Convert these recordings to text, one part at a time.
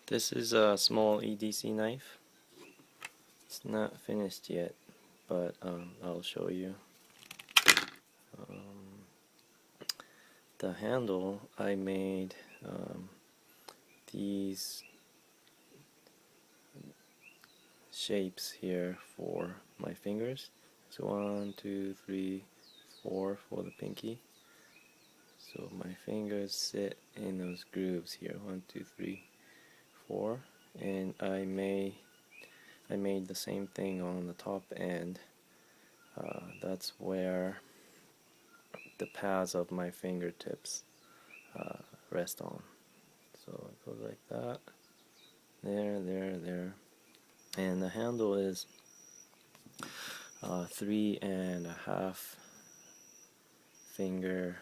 This is a small EDC knife. It's not finished yet, but I'll show you. The handle, I made these shapes here for my fingers. So 1, 2, 3, 4 for the pinky. So my fingers sit in those grooves here. 1, 2, 3, 4, and I made the same thing on the top end. That's where the pads of my fingertips rest on. So it goes like that. There, there, there. And the handle is 3.5 finger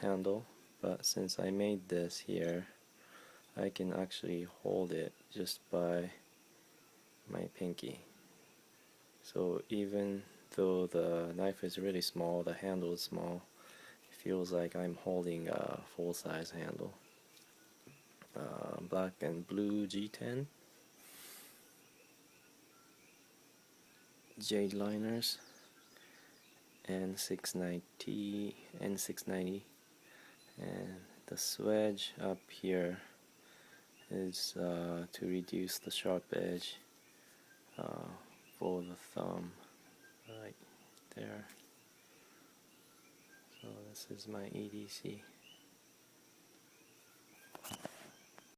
handle, but since I made this here, I can actually hold it just by my pinky. So even though the knife is really small, the handle is small, it feels like I'm holding a full-size handle. Black and blue G10 jade liners, and 690 and 690, and the swedge up here is to reduce the sharp edge for the thumb right there. So this is my EDC.